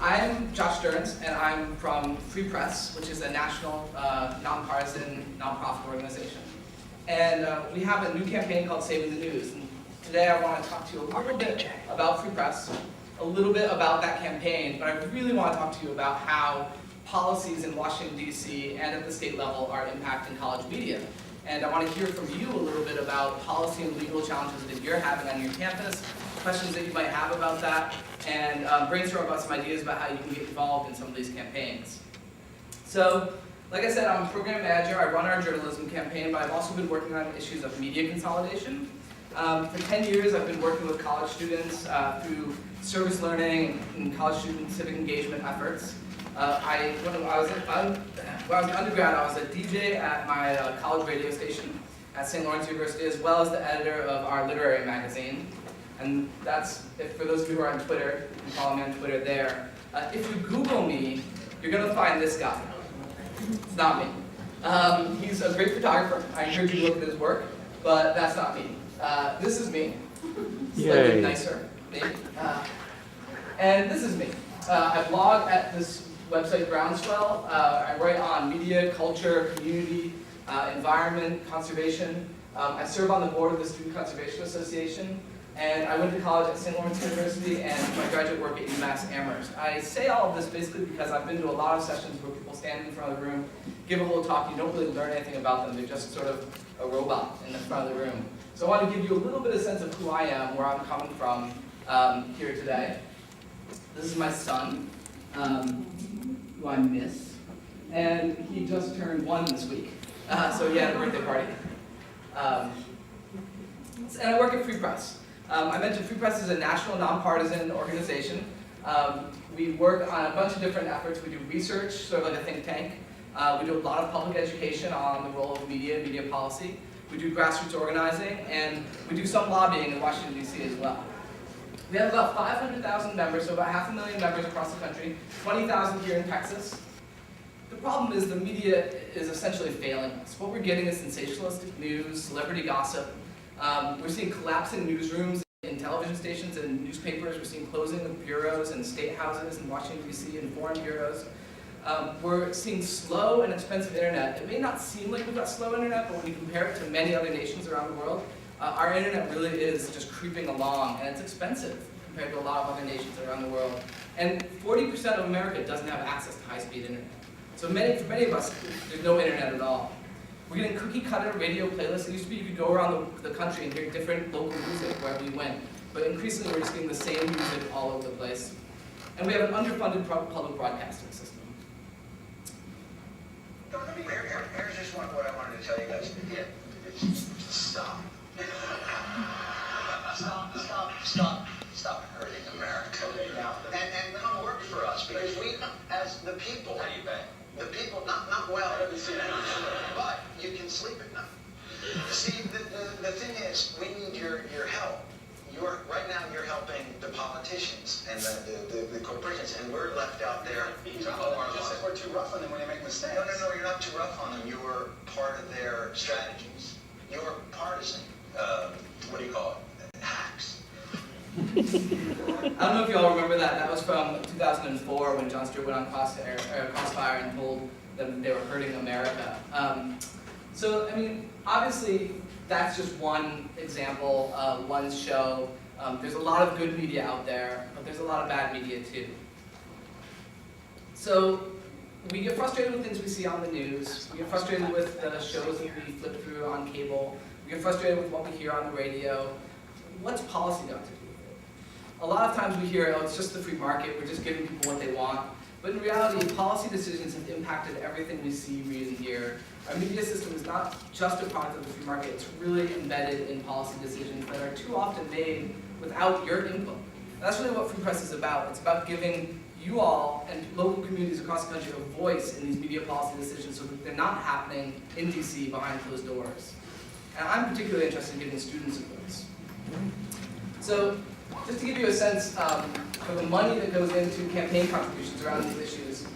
I'm Josh Stearns, and I'm from Free Press, which is a national, nonpartisan, nonprofit organization. And we have a new campaign called Saving the News. And today I want to talk to you a little bit about Free Press, a little bit about that campaign, but I really want to talk to you about how policies in Washington, D.C. and at the state level are impacting college media. And I want to hear from you a little bit about policy and legal challenges that you're having on your campus, questions that you might have about that, and brainstorm about some ideas about how you can get involved in some of these campaigns. So, like I said, I'm a program manager. I run our journalism campaign, but I've also been working on issues of media consolidation. For 10 years, I've been working with college students through service learning and college student civic engagement efforts. When I was in undergrad, I was a DJ at my college radio station at St. Lawrence University, as well as the editor of our literary magazine. And that's, for those of you who are on Twitter, you can follow me on Twitter there. If you Google me, you're going to find this guy. It's not me. He's a great photographer. I encourage you to look at his work, but that's not me. This is me. Slightly nicer, maybe. And this is me. I blog at this website, Groundswell. I write on media, culture, community, environment, conservation. I serve on the board of the Student Conservation Association. And I went to college at St. Lawrence University and my graduate work at UMass Amherst. I say all of this basically because I've been to a lot of sessions where people stand in front of the room, give a whole talk, you don't really learn anything about them, they're just sort of a robot in the front of the room. So I want to give you a little bit of sense of who I am, where I'm coming from here today. This is my son, who I miss, and he just turned 1 this week, so he had a birthday party. And I work at Free Press. I mentioned Free Press is a national nonpartisan organization. We work on a bunch of different efforts. We do research, sort of like a think tank. We do a lot of public education on the role of media and media policy. We do grassroots organizing, and we do some lobbying in Washington, D.C. as well. We have about 500,000 members, so about 500,000 members across the country, 20,000 here in Texas. The problem is the media is essentially failing us. What we're getting is sensationalistic news, celebrity gossip. We're seeing collapsing newsrooms in television stations and newspapers. We're seeing closing of bureaus and state houses in Washington, D.C. and foreign bureaus. We're seeing slow and expensive internet. It may not seem like we've got slow internet, but when you compare it to many other nations around the world, our internet really is just creeping along, and it's expensive compared to a lot of other nations around the world. And 40% of America doesn't have access to high-speed internet. So for many of us, there's no internet at all. We're getting cookie-cutter radio playlists. It used to be you could go around the country and hear different local music wherever you went. But increasingly, we're just getting the same music all over the place. And we have an underfunded public broadcasting system. Here's just what I wanted to tell you guys. Stop. Stop hurting America. And come work for us, because we, as the people, how do you pay? The people, not well, but you can sleep at night. See, the thing is, we need your help. Right now you're helping the politicians and the corporations, and we're left out there. We're too rough on them when they make mistakes. No, you're not too rough on them. You're part of their strategies. You're partisan, what do you call it, hacks. I don't know if you all remember that. That was from 2004 when Jon Stewart went on Crossfire and told them they were hurting America. So, I mean, obviously, that's just one example, one show. There's a lot of good media out there, but there's a lot of bad media too. So, we get frustrated with things we see on the news. We get frustrated with the shows that we flip through on cable. We get frustrated with what we hear on the radio. What's policy got to do with it? A lot of times we hear, oh, it's just the free market, we're just giving people what they want. But in reality, policy decisions have impacted everything we see, read, and hear. Our media system is not just a product of the free market, it's really embedded in policy decisions that are too often made without your input. And that's really what Free Press is about. It's about giving you all and local communities across the country a voice in these media policy decisions so that they're not happening in DC behind closed doors. And I'm particularly interested in giving students a voice. So, just to give you a sense for the money that goes into campaign contributions around these issues,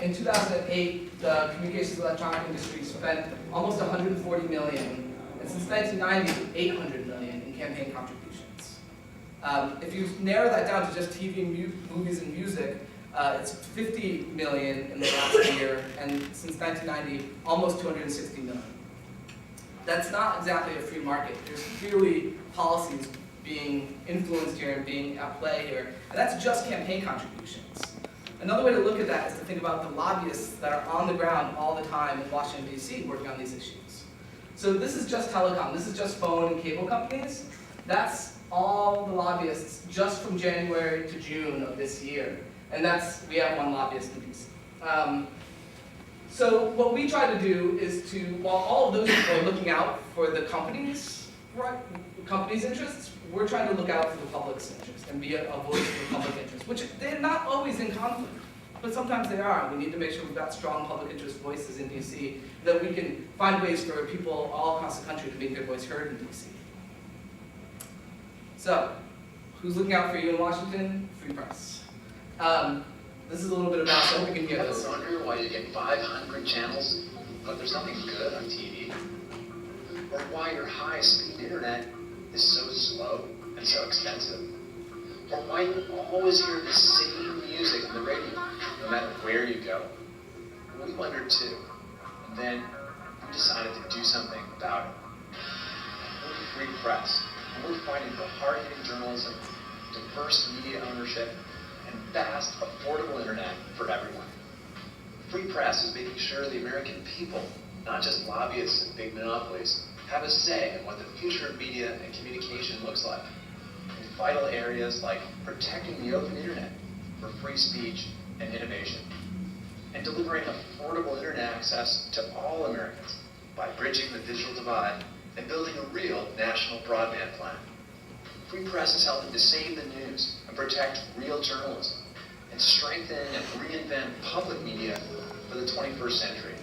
in 2008, the communications electronic industry spent almost $140 million, and since 1990, $800 million in campaign contributions. If you narrow that down to just TV, movies, and music, it's 50 million in the last year, and since 1990, almost 260 million. That's not exactly a free market. There's clearly policies being influenced here and being at play here, and that's just campaign contributions. Another way to look at that is to think about the lobbyists that are on the ground all the time in Washington, D.C. working on these issues. So this is just telecom. This is just phone and cable companies. That's all the lobbyists just from January to June of this year. And we have one lobbyist in D.C. So what we try to do is to, while all of those people are looking out for the company's interests, we're trying to look out for the public's interest and be a voice for the public interest, which they're not always in conflict, but sometimes they are. We need to make sure we've got strong public interest voices in DC, that we can find ways for people all across the country to make their voice heard in DC. So, who's looking out for you in Washington? Free press. This is a little bit about, so I hope we can hear this. Ever wonder why you get 500 channels, but there's nothing good on TV? Or why your high-speed internet is so slow and so expensive? Or why you always hear the same music on the radio, no matter where you go? We wondered too, and then we decided to do something about it. We're free press, and we're fighting for hard-hitting journalism, diverse media ownership, and fast, affordable internet for everyone. Free press is making sure the American people, not just lobbyists and big monopolies, have a say in what the future of media and communication looks like in vital areas like protecting the open internet for free speech and innovation, and delivering affordable internet access to all Americans by bridging the digital divide and building a real national broadband plan. Free press is helping to save the news and protect real journalism and strengthen and reinvent public media for the 21st century.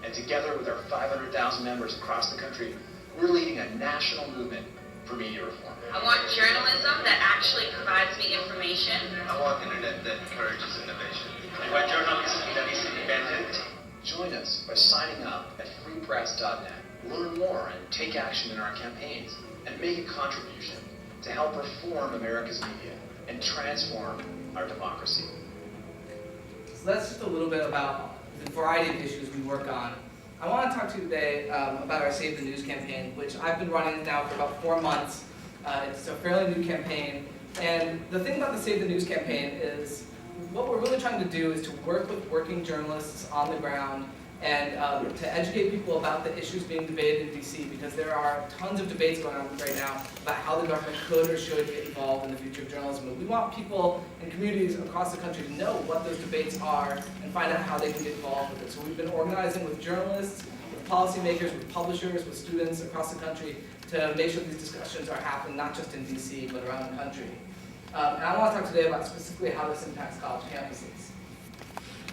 And together with our 500,000 members across the country, we're leading a national movement for media reform. I want journalism that actually provides me information. I want internet that encourages innovation. I want journalism that is independent. Join us by signing up at freepress.net. Learn more and take action in our campaigns and make a contribution to help reform America's media and transform our democracy. So that's just a little bit about the variety of issues we work on. I want to talk to you today about our Save the News campaign, which I've been running now for about 4 months. It's a fairly new campaign. And the thing about the Save the News campaign is what we're really trying to do is to work with working journalists on the ground and to educate people about the issues being debated in DC, because there are tons of debates going on right now about how the government could or should get involved in the future of journalism. And we want people and communities across the country to know what those debates are and find out how they can get involved with it. So we've been organizing with journalists, with policymakers, with publishers, with students across the country to make sure these discussions are happening not just in DC, but around the country. And I want to talk today about specifically how this impacts college campuses.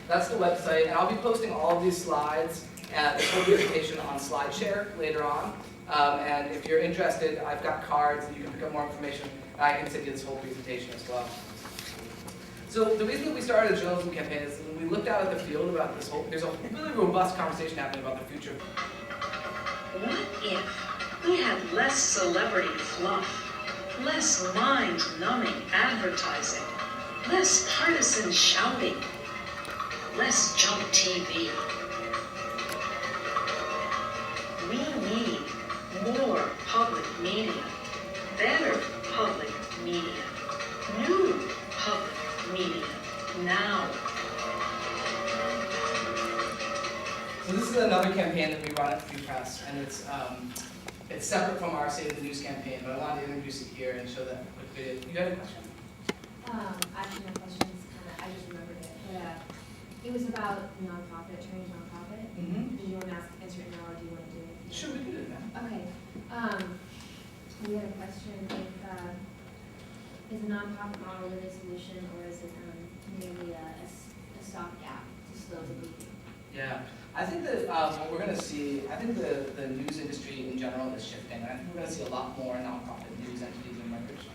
That's the website, and I'll be posting all of these slides and this whole presentation on SlideShare later on. And if you're interested, I've got cards and you can pick up more information, and I can send you this whole presentation as well. So the reason that we started a journalism campaign is when we looked out at the field about this there's a really robust conversation happening about the future. What if we had less celebrity fluff, less mind-numbing advertising, less partisan shouting, less junk TV? We need more public media, better public media, new public media, now. So this is another campaign that we run at Free Press, and it's separate from our Save the News campaign, but I wanted to introduce it here and show that quick video. You had a question? Actually, my question is I just remembered it, but it was about nonprofit, training nonprofit. Mm-hmm. Do you want to answer it now, or do you want to do it? Sure, we can do it now. Okay. We had a question. Is a nonprofit model really a solution, or is it merely a stopgap to slow the movement? Yeah, I think that what we're going to see, I think the news industry in general is shifting, and I think we're going to see a lot more nonprofit news entities emerge.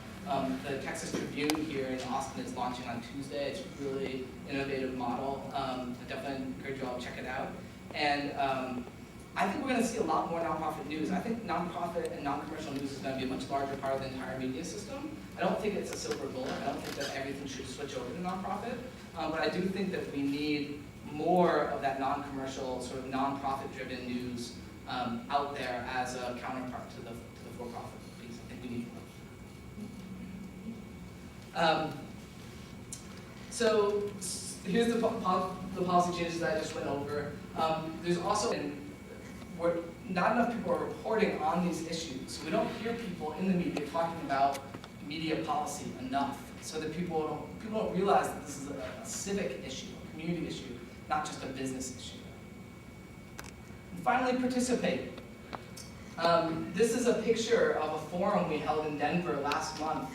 The Texas Tribune here in Austin is launching on Tuesday. It's a really innovative model. I definitely encourage you all to check it out. And I think we're going to see a lot more nonprofit news. I think nonprofit and non-commercial news is going to be a much larger part of the entire media system. I don't think it's a silver bullet. I don't think that everything should switch over to nonprofit. But I do think that we need more of that non-commercial, sort of nonprofit-driven news out there as a counterpart to the for-profit piece. I think we need more. So here's the policy changes that I just went over. There's also, where not enough people are reporting on these issues. We don't hear people in the media talking about media policy enough, so that people don't realize that this is a civic issue, a community issue, not just a business issue. And finally, participate. This is a picture of a forum we held in Denver last month,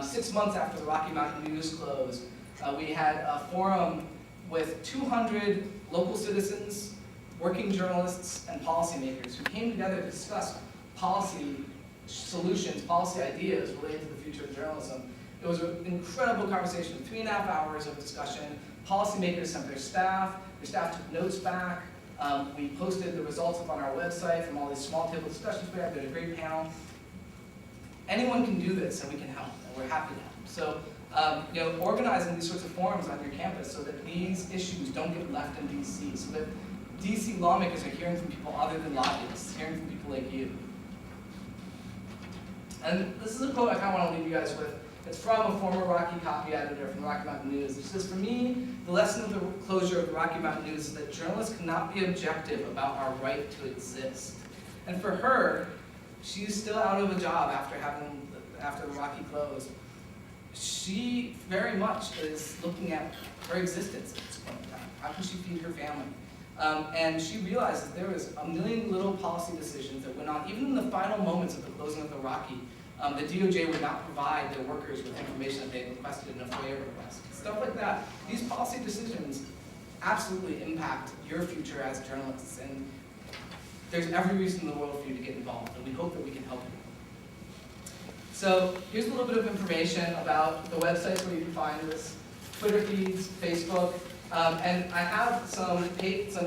6 months after the Rocky Mountain News closed. We had a forum with 200 local citizens, working journalists, and policymakers who came together to discuss policy solutions, policy ideas related to the future of journalism. It was an incredible conversation, 3.5 hours of discussion. Policymakers sent their staff took notes back. We posted the results up on our website from all these small table discussions we had. We had a great panel. Anyone can do this, and we can help, and we're happy to help. So, organizing these sorts of forums on your campus so that these issues don't get left in DC, so that DC lawmakers are hearing from people other than lobbyists, hearing from people like you. And this is a quote I kind of want to leave you guys with. It's from a former Rocky copy editor from the Rocky Mountain News. It says, "For me, the lesson of the closure of the Rocky Mountain News is that journalists cannot be objective about our right to exist." And for her, she's still out of a job after the Rocky closed. She very much is looking at her existence at this point in time. How can she feed her family? And she realizes there was a million little policy decisions that went on, even in the final moments of the closing of the Rocky. The DOJ would not provide their workers with information that they had requested in a FOIA request. Stuff like that. These policy decisions absolutely impact your future as journalists, and there's every reason in the world for you to get involved, and we hope that we can help you. So here's a little bit of information about the websites where you can find this, Twitter feeds, Facebook, and I have some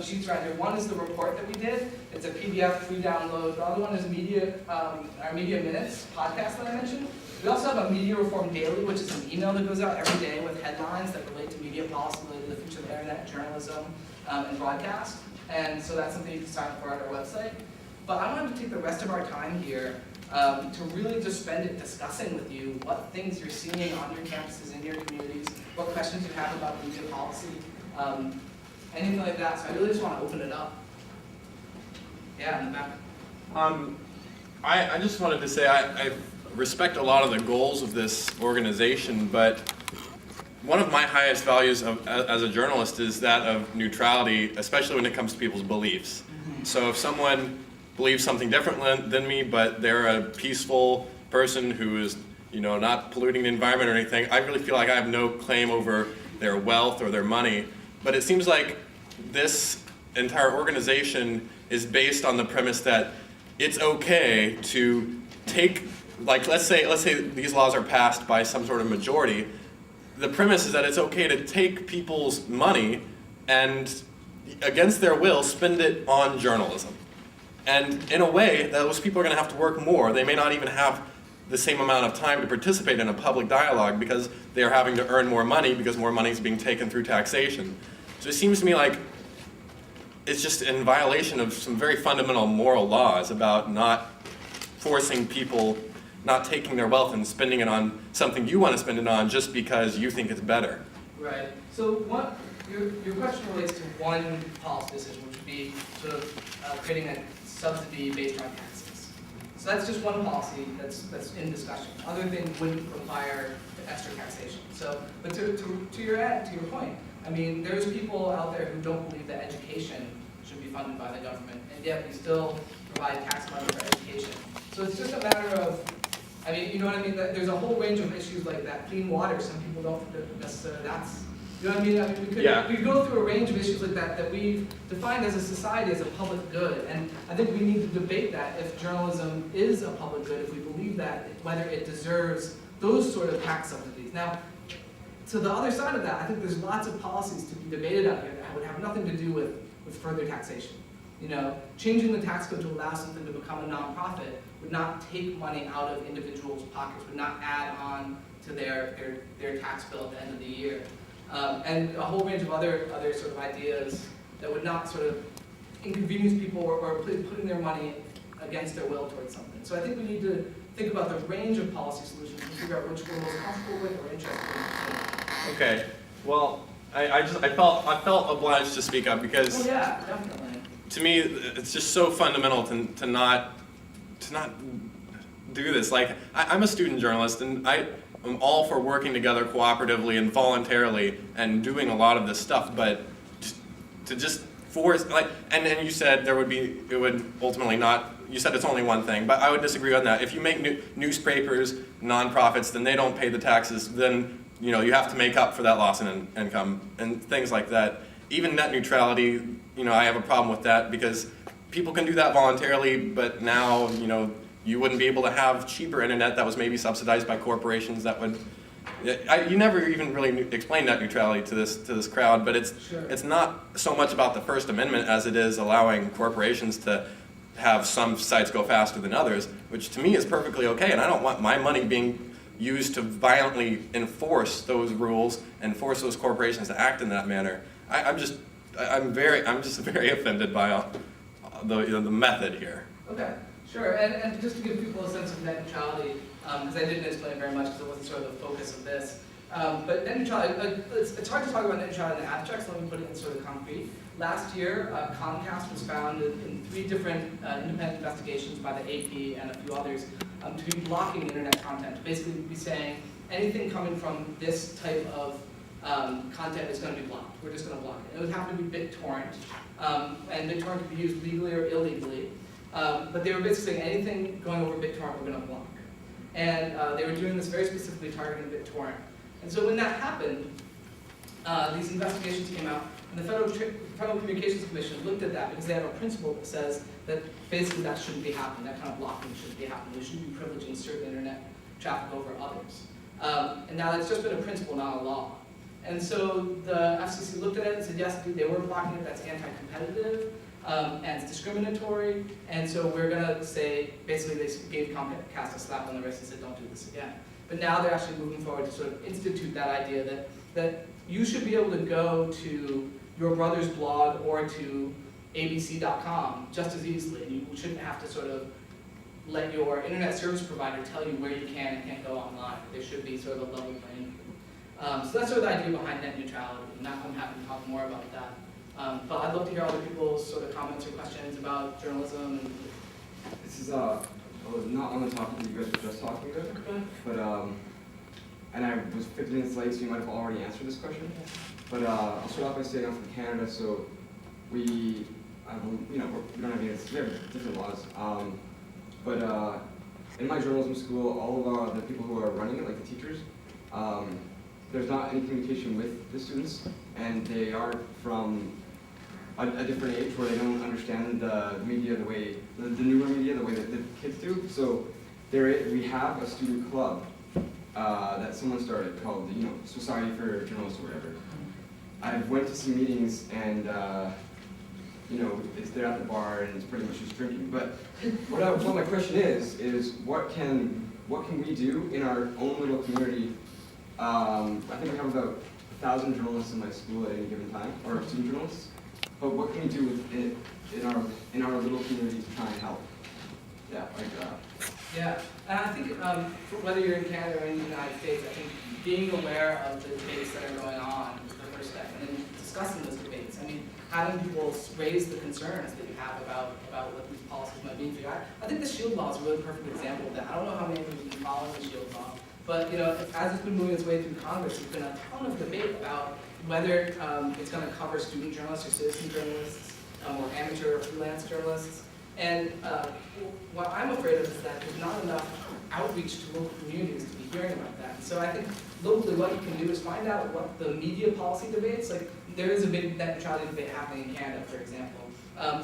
sheets right here. One is the report that we did. It's a PDF free download. The other one is our Media Minutes podcast that I mentioned. We also have a Media Reform Daily, which is an email that goes out every day with headlines that relate to media policy, related to the future of internet, journalism, and broadcast. And so that's something you can sign up for at our website. But I wanted to take the rest of our time here to really just spend it discussing with you what things you're seeing on your campuses, in your communities, what questions you have about media policy, anything like that. So I really just want to open it up. Yeah, in the back. I just wanted to say I respect a lot of the goals of this organization, but one of my highest values as a journalist is that of neutrality, especially when it comes to people's beliefs. So if someone believes something different than me, but they're a peaceful person who is, not polluting the environment or anything, I really feel like I have no claim over their wealth or their money. But it seems like this entire organization is based on the premise that it's okay to take, let's say these laws are passed by some sort of majority. The premise is that it's okay to take people's money and, against their will, spend it on journalism. And in a way, those people are going to have to work more. They may not even have the same amount of time to participate in a public dialogue because they are having to earn more money because more money is being taken through taxation. So it seems to me like it's just in violation of some very fundamental moral laws about not forcing people, not taking their wealth and spending it on something you want to spend it on just because you think it's better. Right. So your question relates to one policy decision, which would be sort of creating a subsidy based on taxes. So that's just one policy that's in discussion. Other things wouldn't require extra taxation. So, but to your point, I mean, there's people out there who don't believe that education should be funded by the government, and yet we still provide tax money for education. So it's just a matter of, I mean, you know what I mean? There's a whole range of issues like that. Clean water, some people don't necessarily, you know what I mean? We go through a range of issues like that we've defined as a society as a public good. And I think we need to debate that if journalism is a public good, if we believe that, whether it deserves those sort of tax subsidies. Now, to the other side of that, I think there's lots of policies to be debated out here that would have nothing to do with further taxation. You know, changing the tax code to allow something to become a nonprofit would not take money out of individuals' pockets, would not add on to their tax bill at the end of the year. And a whole range of other sort of ideas that would not sort of inconvenience people or putting their money against their will towards something. So I think we need to think about the range of policy solutions and figure out which we're most comfortable with or interested in. Okay. Well, I felt obliged to speak up because Oh yeah, definitely. to me it's just so fundamental to not do this. Like I'm a student journalist and I'm all for working together cooperatively and voluntarily and doing a lot of this stuff, but to just force, like, and you said it would ultimately not, you said it's only one thing, but I would disagree on that. If you make newspapers nonprofits, then they don't pay the taxes, then you have to make up for that loss in income and things like that. Even net neutrality, I have a problem with that because people can do that voluntarily, but now, you wouldn't be able to have cheaper internet that was maybe subsidized by corporations that would. You never even really explained net neutrality to this crowd, but it's not so much about the First Amendment as it is allowing corporations to have some sites go faster than others, which to me is perfectly okay, and I don't want my money being used to violently enforce those rules and force those corporations to act in that manner. I'm just very offended by the method here. Okay, sure, and just to give people a sense of net neutrality, because I didn't explain very much because it wasn't sort of the focus of this. But net neutrality, it's hard to talk about net neutrality in the abstract, so let me put it in sort of concrete. Last year, Comcast was found in 3 different independent investigations by the AP and a few others to be blocking internet content, to basically be saying anything coming from this type of content is going to be blocked. We're just going to block it. It would have to be BitTorrent, and BitTorrent could be used legally or illegally. But they were basically saying anything going over BitTorrent we're going to block. And they were doing this very specifically targeting BitTorrent. And so when that happened, these investigations came out, and the Federal Communications Commission looked at that because they have a principle that says that basically that shouldn't be happening, that kind of blocking shouldn't be happening. We shouldn't be privileging certain internet traffic over others. And now it's just been a principle, not a law. And so the FCC looked at it and said, yes, they were blocking it, that's anti-competitive, and it's discriminatory, and so we're going to say, basically they gave Comcast a slap on the wrist and said, don't do this again. But now they're actually moving forward to sort of institute that idea that you should be able to go to your brother's blog or to abc.com just as easily. You shouldn't have to sort of let your internet service provider tell you where you can and can't go online. There should be sort of a level playing field. So that's sort of the idea behind net neutrality. I'm happy to talk more about that. But I'd love to hear other people's sort of comments or questions about journalism. This is not on the topic that you guys were just talking about, but and I was 15 minutes late, so you might have already answered this question. But I'll start off by saying I'm from Canada, so we don't have any, we have different laws. But in my journalism school, all of the people who are running it, like the teachers, there's not any communication with the students, and they are from a different age where they don't understand the media the way, the newer media the way that the kids do. So we have a student club that someone started called Society for Journalists or whatever. I went to some meetings and they're at the bar and it's pretty much just drinking. But what my question is what can we do in our own little community? I think we have about 1,000 journalists in my school at any given time, or student journalists. But what can we do with it in our little community to try and help? Yeah, like that. Yeah, and I think whether you're in Canada or in the United States, I think being aware of the debates that are going on is the first step, and then discussing those debates. I mean, having people raise the concerns that you have about what these policies might mean for you. I think the SHIELD law is a really perfect example of that. I don't know how many of you have been following the SHIELD law, but as it's been moving its way through Congress, there's been a ton of debate about whether it's going to cover student journalists or citizen journalists, or amateur or freelance journalists. And what I'm afraid of is that there's not enough outreach to local communities to be hearing about that. So I think locally what you can do is find out what the media policy debates, like there is a big net neutrality debate happening in Canada, for example.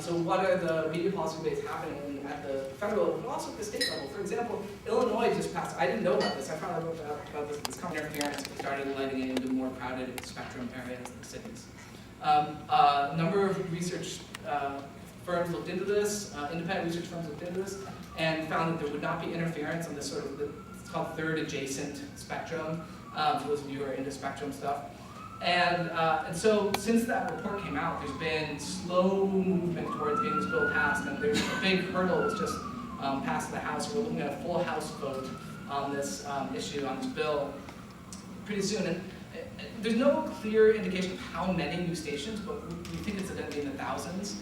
So what are the media policy debates happening at the federal level, but also at the state level? For example, Illinois just passed, I didn't know about this, I found out about this common interference started letting it into more crowded spectrum areas in the cities. A number of research firms looked into this, independent research firms looked into this, and found that there would not be interference on this sort of, it's called third adjacent spectrum, for those of you who are into spectrum stuff. And so since that report came out, there's been slow movement towards getting this bill passed, and there's a big hurdle that's just passed the House. We're looking at a full House vote on this issue, on this bill, pretty soon. And there's no clear indication of how many new stations, but we think it's going to be in the thousands,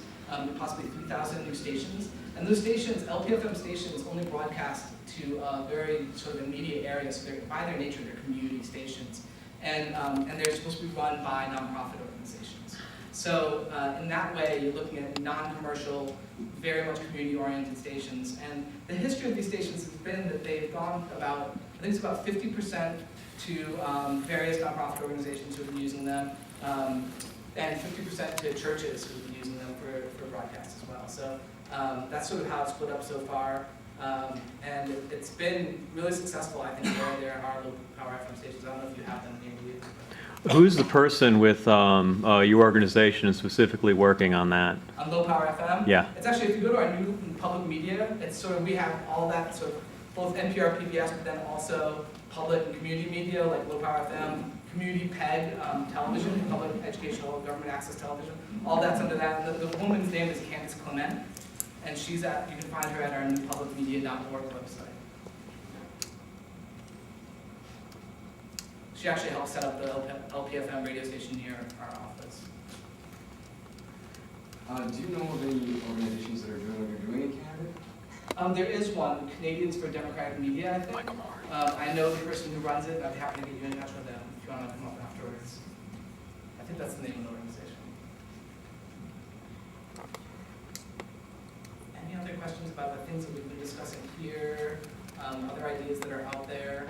possibly 3,000 new stations. And those stations, LPFM stations, only broadcast to very sort of immediate areas. So by their nature, they're community stations. And they're supposed to be run by nonprofit organizations. So in that way, you're looking at non-commercial, very much community-oriented stations. And the history of these stations has been that they've gone about, I think it's about 50% to various nonprofit organizations who have been using them, and 50% to churches who have been using them for broadcasts as well. So that's sort of how it's split up so far. And it's been really successful, I think, where there are low power FM stations. I don't know if you have them near you. Who's the person with your organization specifically working on that? On low power FM? Yeah. It's actually, if you go to our new public media, it's sort of, we have all that sort of, both NPR, PBS, but then also public and community media, like low power FM, community PEG television, public educational government access television. All that's under that. The woman's name is Candace Clement, and she's at, you can find her at our new publicmedia.org website. She actually helped set up the LPFM radio station near our office. Do you know of any organizations that are doing what you're doing in Canada? There is one, Canadians for Democratic Media, I think. I know the person who runs it, and I'd be happy to get you in touch with them if you want to come up afterwards. I think that's the name of the organization. Any other questions about the things that we've been discussing here? Other ideas that are out there?